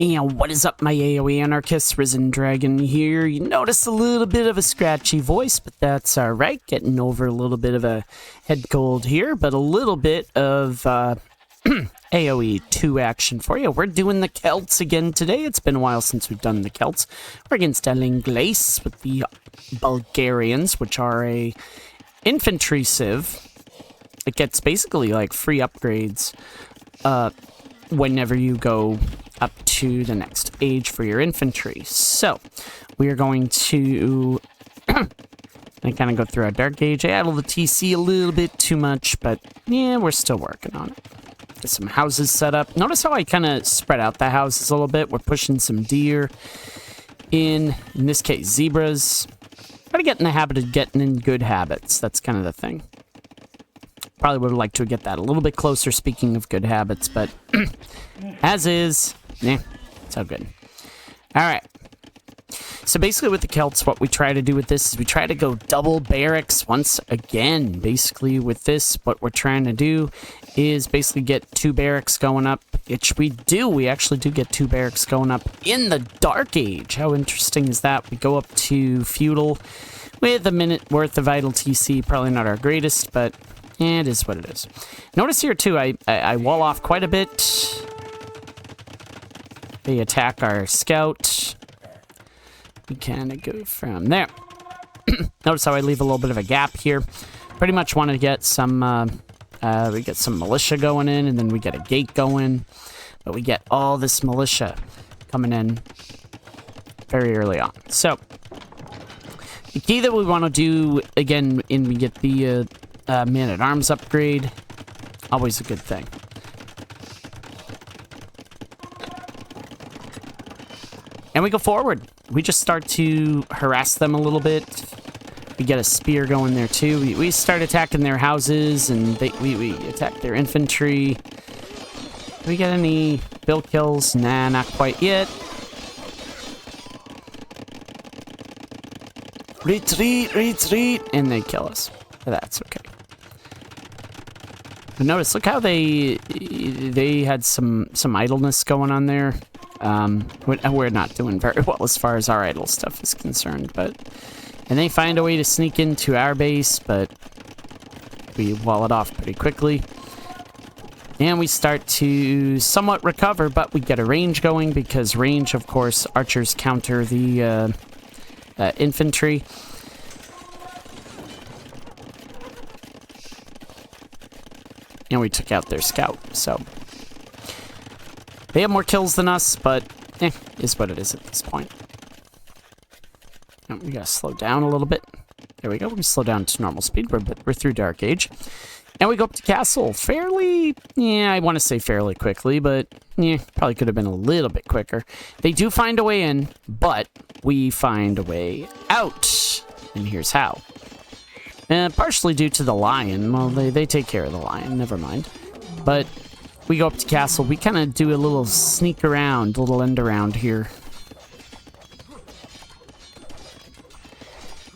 And what is up, my AoE anarchists? Risen Dragon here. You notice a little bit of a scratchy voice, but that's alright. Getting over a little bit of a head cold here, but a little bit of AoE 2 action for you. We're doing the Celts again today. It's been a while since we've done the Celts. We're against inglés with the Bulgarians, which are a infantry civ. It gets basically like free upgrades whenever you go up to the next age for your infantry. So we are going to kind of go through our dark age. I added the TC a little bit too much, but yeah, we're still working on it. Get some houses set up. Notice how I kind of spread out the houses a little bit. We're pushing some deer in this case, zebras. Gotta get in the habit of getting in good habits. That's kind of the thing. Probably would have liked to get that a little bit closer, speaking of good habits, but as is, it's all good. All right. So basically with the Celts, what we try to do with this is we try to go double barracks once again. Basically with this, what we're trying to do is basically get 2 barracks going up, which we do. We actually do get 2 barracks going up in the Dark Age. How interesting is that? We go up to Feudal with a minute worth of idle TC. Probably not our greatest, but it is what it is. Notice here too, I wall off quite a bit. They attack our scout. We kind of go from there. Notice how I leave a little bit of a gap here. Pretty much want to get some, we get some militia going in, and then we get a gate going. But we get all this militia coming in very early on. So, the key that we want to do, again, we get the man-at-arms upgrade. Always a good thing. And we go forward. We just start to harass them a little bit. We get a spear going there too. We start attacking their houses, and we attack their infantry. Do we get any bill kills? Nah, not quite yet. Retreat, retreat, and they kill us. That's okay. But notice, look how they had some idleness going on there. We're not doing very well as far as our idle stuff is concerned, and they find a way to sneak into our base, but we wall it off pretty quickly. And we start to somewhat recover, but we get a range going, because range, of course, archers counter the infantry. And we took out their scout, so they have more kills than us, but is what it is at this point. And we gotta slow down a little bit. There we go. We slow down to normal speed. We're through Dark Age. And we go up to Castle fairly, I want to say fairly quickly, but probably could have been a little bit quicker. They do find a way in, but we find a way out. And here's how. Partially due to the lion. Well, they take care of the lion, never mind. But we go up to Castle. We kind of do a little sneak around, a little end around here.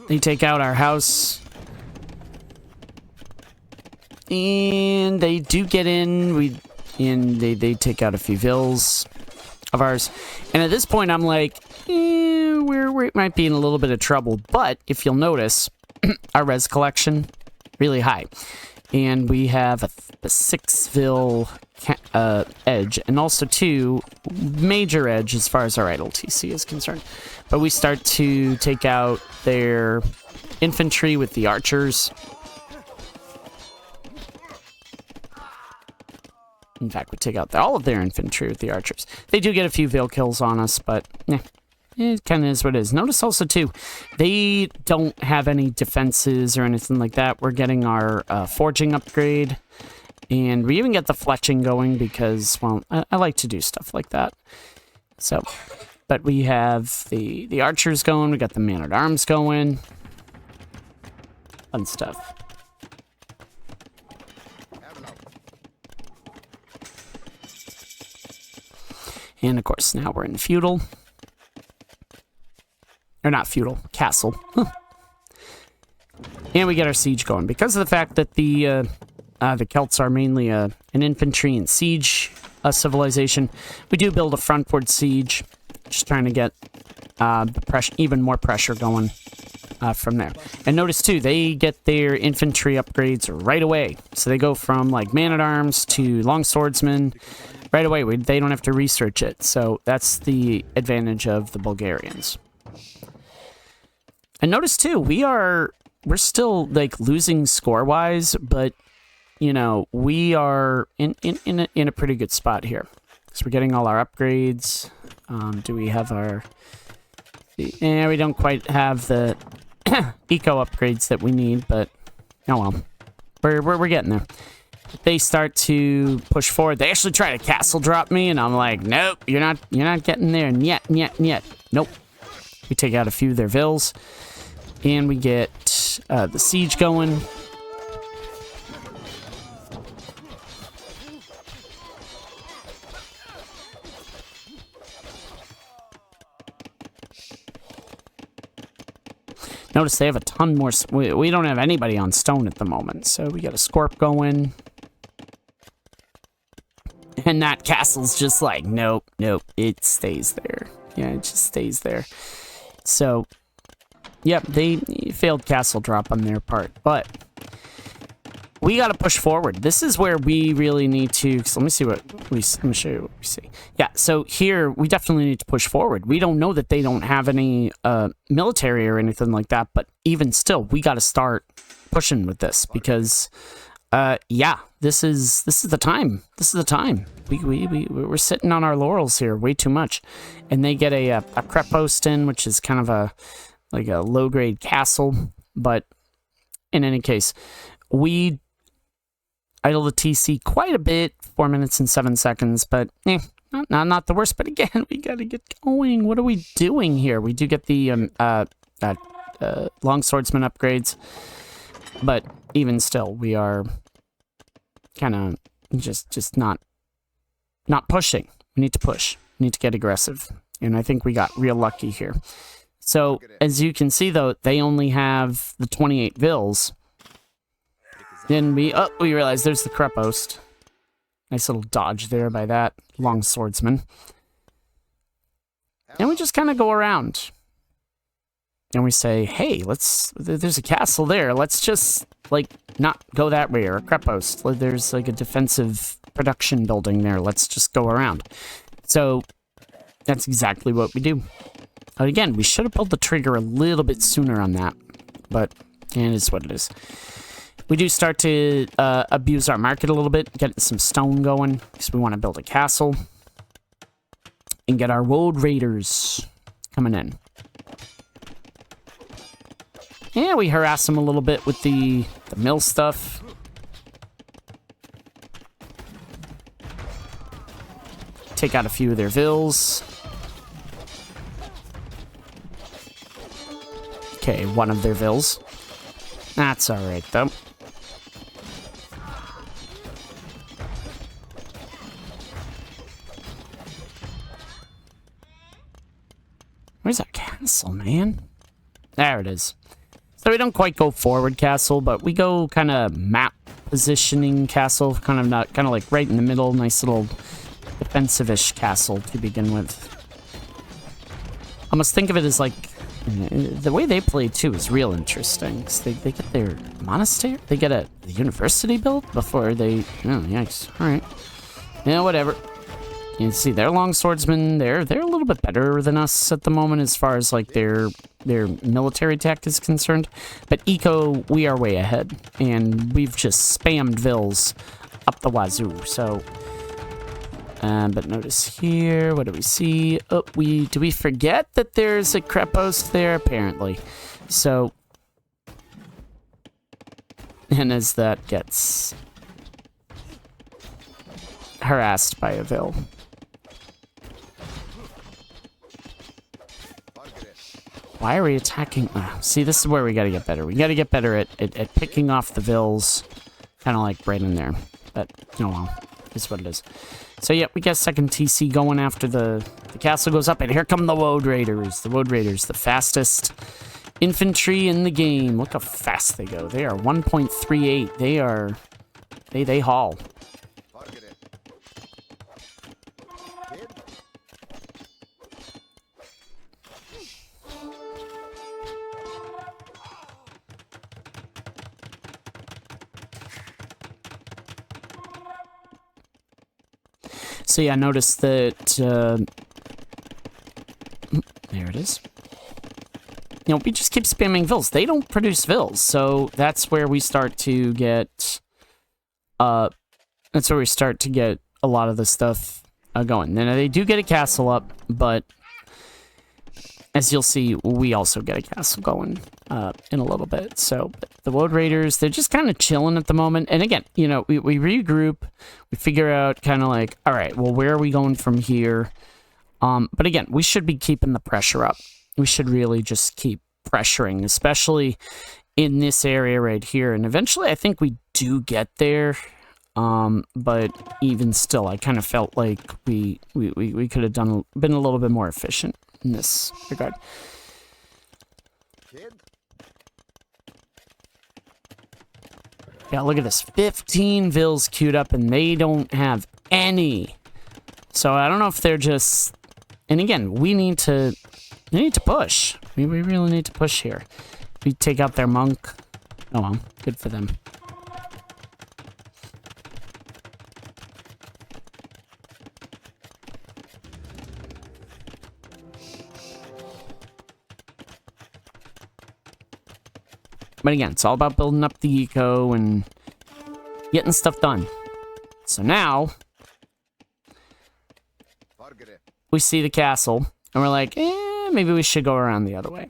They take out our house. And they do get in. They take out a few vills of ours. And at this point, I'm like, we might be in a little bit of trouble. But if you'll notice, our res collection, really high. And we have a 6 vil edge, and also 2 major edge as far as our idle TC is concerned. But we start to take out their infantry with the archers. In fact, we take out all of their infantry with the archers. They do get a few vil kills on us, but it kind of is what it is. Notice also, too, they don't have any defenses or anything like that. We're getting our forging upgrade. And we even get the fletching going because, well, I like to do stuff like that. So, but we have the archers going. We got the man-at-arms going. Fun stuff. And, of course, now we're in Feudal. Or not Feudal, Castle. And we get our siege going. Because of the fact that the Celts are mainly an infantry and siege civilization. We do build a frontward siege, just trying to get even more pressure going from there. And notice too, they get their infantry upgrades right away. So they go from like man-at-arms to long swordsmen right away. They don't have to research it. So that's the advantage of the Bulgarians. And notice too, we're still like losing score-wise, but you know, we are in a pretty good spot here. So we're getting all our upgrades. Do we have our... Yeah, we don't quite have the eco upgrades that we need, but oh well. We're getting there. They start to push forward. They actually try to castle drop me, and I'm like, nope, you're not getting there yet. Nope. We take out a few of their vills, and we get the siege going. Notice they have a ton more... We don't have anybody on stone at the moment, so we got a Scorp going. And that castle's just like, nope, it stays there. Yeah, it just stays there. So, yep, they failed castle drop on their part, but we got to push forward. This is where we really need to... So let me see let me show you what we see. Yeah, so here, we definitely need to push forward. We don't know that they don't have any military or anything like that, but even still, we got to start pushing with this because, yeah, this is the time. This is the time. We're sitting on our laurels here way too much. And they get a prep post in, which is kind of a low-grade castle, but in any case, we idle the TC quite a bit, 4 minutes and 7 seconds, but not the worst. But again, we got to get going. What are we doing here? We do get the long swordsman upgrades, but even still, we are kind of just not pushing. We need to push. We need to get aggressive, and I think we got real lucky here. So as you can see, though, they only have the 28 vills. Then we realize there's the Krepost. Nice little dodge there by that long swordsman. And we just kind of go around. And we say, hey, there's a castle there. Let's just, like, not go that way, or a Krepost. There's, like, a defensive production building there. Let's just go around. So, that's exactly what we do. But again, we should have pulled the trigger a little bit sooner on that. But it is what it is. We do start to abuse our market a little bit, get some stone going, because we want to build a castle. And get our road raiders coming in. Yeah, we harass them a little bit with the mill stuff. Take out a few of their vills. Okay, one of their vills. That's alright, though. Where's our castle, man? There it is. So we don't quite go forward castle, but we go kind of map positioning castle, kind of like right in the middle, nice little defensive-ish castle to begin with. Almost think of it as like the way they play too is real interesting. They get their monastery, they get a university built before they. Oh yikes! All right, yeah, whatever. You can see their long swordsmen, they're a little bit better than us at the moment as far as like their military tech is concerned. But eco, we are way ahead, and we've just spammed vills up the wazoo. So, but notice here, what do we see? Oh, do we forget that there's a Krepost there? Apparently. So, and as that gets harassed by a vill. Why are we attacking? See, this is where we gotta get better. We gotta get better at picking off the vills, kind of like right in there. But, oh well, it's what it is. So yeah, we got second TC going after the castle goes up, and here come the Road Raiders. The Road Raiders, the fastest infantry in the game. Look how fast they go. They are 1.38. They haul. So yeah, notice that, there it is. You know, we just keep spamming vills. They don't produce vills, so that's where we start to get, that's where we start to get a lot of the stuff going. Then they do get a castle up, but as you'll see, we also get a castle going in a little bit. So the Woad Raiders, they're just kind of chilling at the moment. And again, you know, we regroup, we figure out kind of like, all right, well, where are we going from here? But again, we should be keeping the pressure up. We should really just keep pressuring, especially in this area right here. And eventually, I think we do get there. But even still, I kind of felt like we could have been a little bit more efficient in this regard. Yeah, look at this. 15 vills queued up, and they don't have any. So I don't know if they're just... And again, we need to push. We really need to push here. We take out their monk. Oh well, good for them. But again, it's all about building up the eco and getting stuff done. So now, we see the castle, and we're like, maybe we should go around the other way.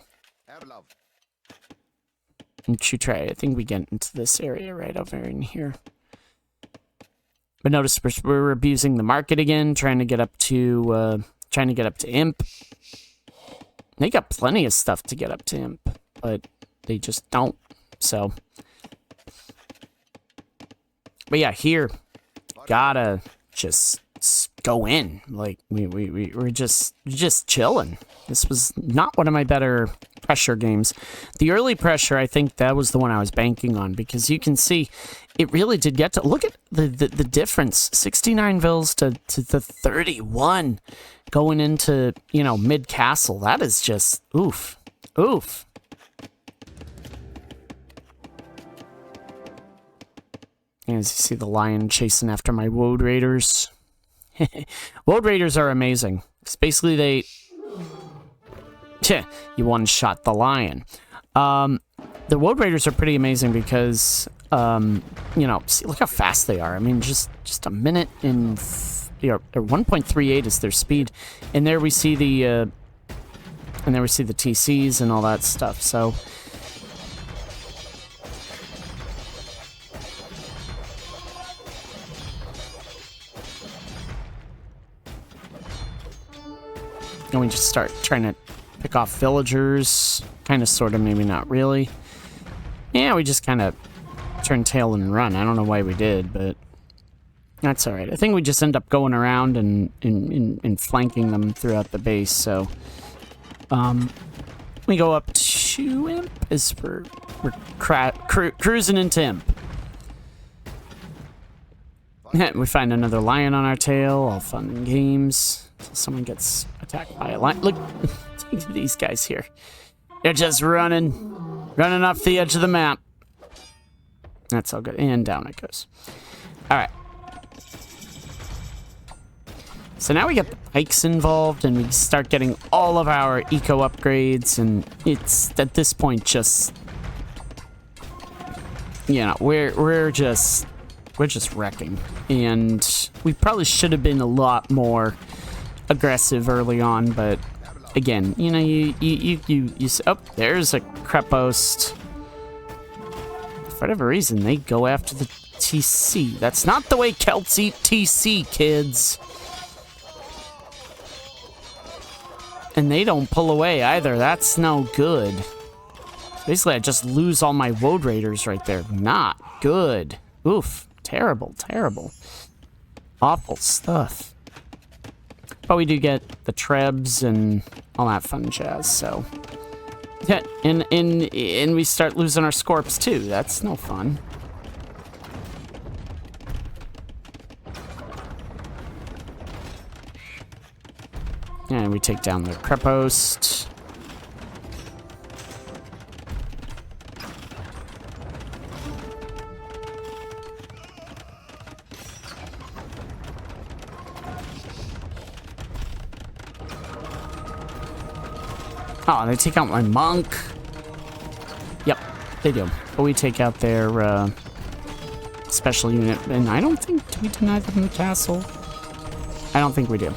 And you try. I think we get into this area right over in here. But notice we're abusing the market again, trying to get up to imp. They got plenty of stuff to get up to imp, but they just don't. So, but yeah, here, gotta just go in. Like we're just chilling. This was not one of my better pressure games. The early pressure, I think that was the one I was banking on, because you can see it really did get to look at the difference. 69 vills to the 31 going into, you know, mid castle. That is just oof. As you see the lion chasing after my Woad Raiders. Woad Raiders are amazing. It's basically you one-shot the lion. The Woad Raiders are pretty amazing because, you know, see, look how fast they are. I mean, just a minute and 1.38 is their speed, and there we see the TCs and all that stuff. So. And we just start trying to pick off villagers. Kind of, sort of, maybe not really. Yeah, we just kind of turn tail and run. I don't know why we did, but that's alright. I think we just end up going around and flanking them throughout the base, so... we go up to imp as we're cruising into imp. We find another lion on our tail, all fun and games. So someone gets attacked by a lion. Look at these guys here. They're just running off the edge of the map. That's all good. And down it goes. All right. So now we get the pikes involved, and we start getting all of our eco upgrades, and it's at this point just, you know, we're just wrecking, and we probably should have been a lot more aggressive early on, but again, you know, you oh, there's a Crepost. For whatever reason, they go after the TC. That's not the way Celts eat TC, kids. And they don't pull away either. That's no good. Basically, I just lose all my Woad Raiders right there. Not good. Oof. Terrible, terrible. Awful stuff. But we do get the trebs and all that fun jazz, so... Yeah, and we start losing our Scorps too. That's no fun. And we take down the Crepost. Oh, they take out my monk. Yep, they do. But we take out their special unit, and I don't think, do we deny them the castle? I don't think we do.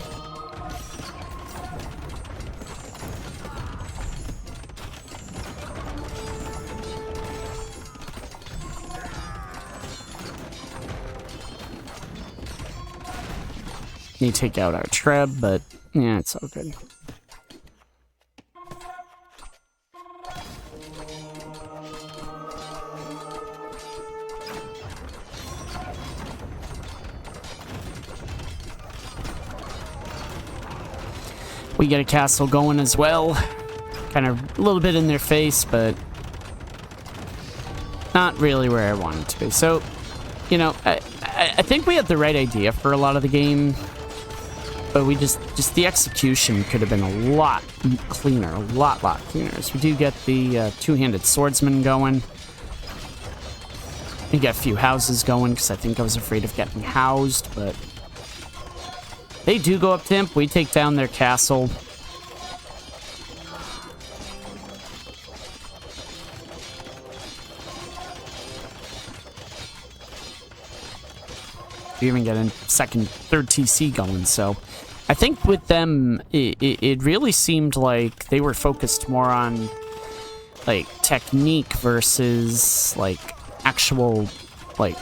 Need to take out our Treb, but yeah, it's all good. We get a castle going as well. Kind of a little bit in their face, but not really where I want it to be. So, you know, I think we had the right idea for a lot of the game, but we just the execution could have been a lot cleaner, a lot cleaner. So we do get the two-handed swordsman going. We get a few houses going, because I think I was afraid of getting housed, but they do go up to Imp. We take down their castle. We even get a second, third TC going, so I think with them, it really seemed like they were focused more on, like, technique versus, like, actual, like,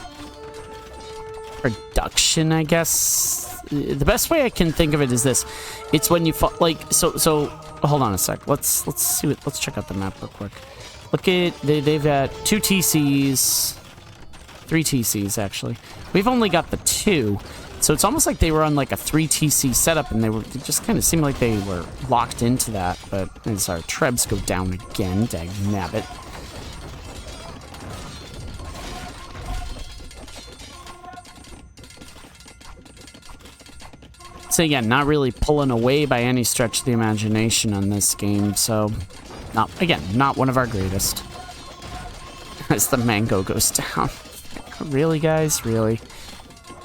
production, I guess. The best way I can think of it is this. It's when you, like, so, hold on a sec. Let's see what, let's check out the map real quick. Look at, they've got 2 TCs, 3 TCs, actually. We've only got the 2. So it's almost like they were on like a 3 TC setup, and it just kind of seemed like they were locked into that. But as our Trebs go down again, dag nabbit. So again, not really pulling away by any stretch of the imagination on this game. So, not one of our greatest. As the mango goes down. Really, guys? Really?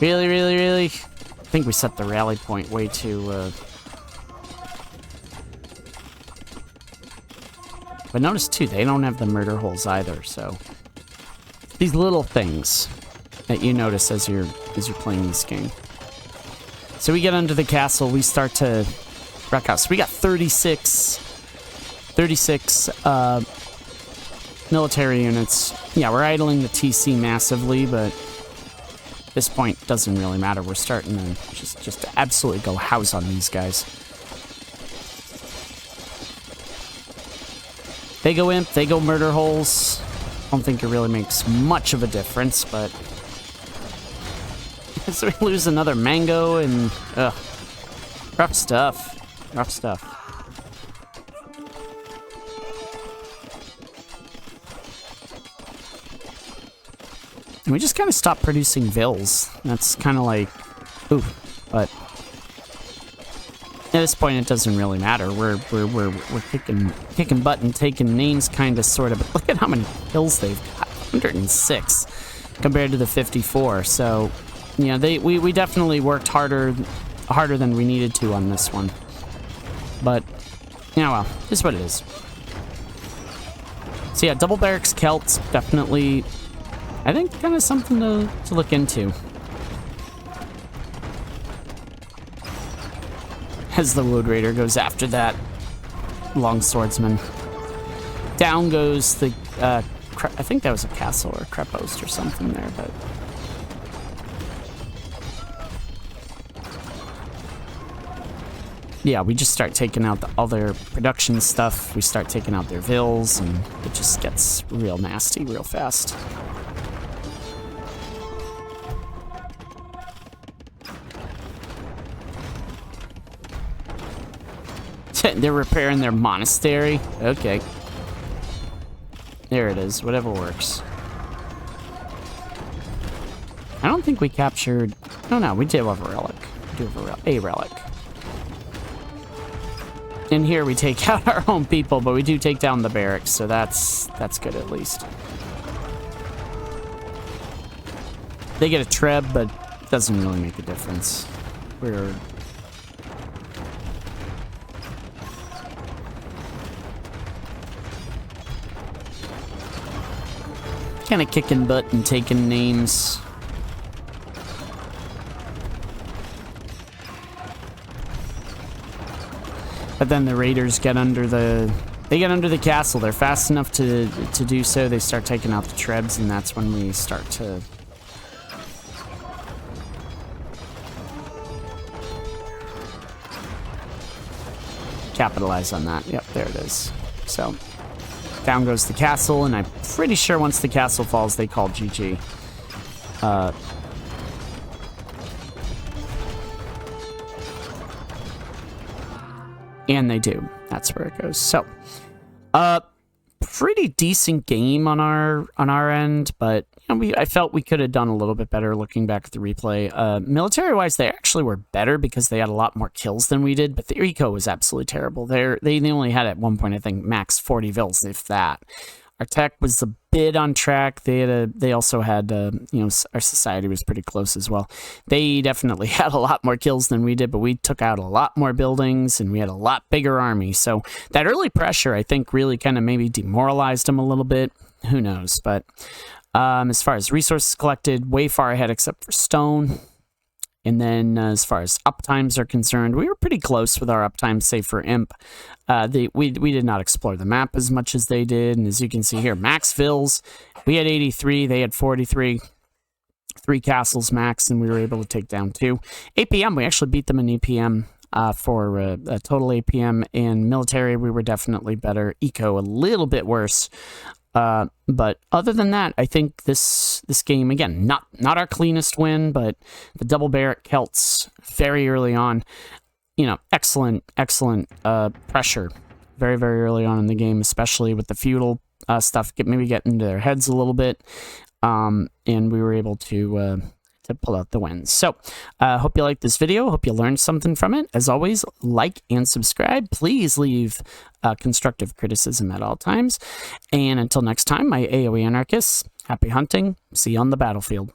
Really? I think we set the rally point way too, But notice, too, they don't have the murder holes either, so... These little things that you notice as you're playing this game. So we get under the castle, we start to wreck house. We got 36 military units. Yeah, we're idling the TC massively, but at this point, it doesn't really matter. We're starting to just absolutely go house on these guys. They go imp, they go murder holes. I don't think it really makes much of a difference, but... So we lose another mango, and... rough stuff. Rough stuff. And we just kind of stopped producing vills. That's kind of like... Ooh, but... At this point, it doesn't really matter. We're kicking butt and taking names, kind of, sort of. But look at how many kills they've got. 106 compared to the 54. So, you know, we definitely worked harder than we needed to on this one. But, yeah, well, it's what it is. So yeah, double barracks Celts, definitely, I think, kind of something to look into. As the Wood Raider goes after that long swordsman. Down goes the, I think that was a castle or a crepost or something there, but... Yeah, we just start taking out all their production stuff. We start taking out their vills, and it just gets real nasty real fast. They're repairing their monastery? Okay. There it is. Whatever works. I don't think we captured... Oh no, we did have a relic. We do have a relic. And here we take out our own people, but we do take down the barracks, so that's good at least. They get a treb, but it doesn't really make a difference. We're... kind of kicking butt and taking names. But then the raiders get under the... They get under the castle. They're fast enough to do so. They start taking out the trebs, and that's when we start to... capitalize on that. Yep, there it is. So, down goes the castle, and I'm pretty sure once the castle falls, they call GG. And they do. That's where it goes. So, pretty decent game on our end, but you know, I felt we could have done a little bit better looking back at the replay. Military-wise, they actually were better because they had a lot more kills than we did, but the eco was absolutely terrible. They only had at one point, I think, max 40 vills, if that. Our tech was a bit on track. They also had, you know, our society was pretty close as well. They definitely had a lot more kills than we did, but we took out a lot more buildings, and we had a lot bigger army. So that early pressure, I think, really kind of maybe demoralized them a little bit. Who knows? But as far as resources collected, way far ahead except for stone. And then as far as uptimes are concerned, we were pretty close with our uptime, save for Imp. We did not explore the map as much as they did. And as you can see here, max vills, we had 83, they had 43. 3 castles max, and we were able to take down 2. APM, we actually beat them in APM for a total APM. And military, we were definitely better. Eco, a little bit worse. But other than that, I think this game, again, not our cleanest win, but the double Barracks Celts very early on, you know, excellent pressure very, very early on in the game, especially with the feudal stuff, maybe getting into their heads a little bit, and we were able to pull out the wins. So, hope you liked this video. Hope you learned something from it. As always, like and subscribe. Please leave constructive criticism at all times. And until next time, my AoE anarchists, happy hunting. See you on the battlefield.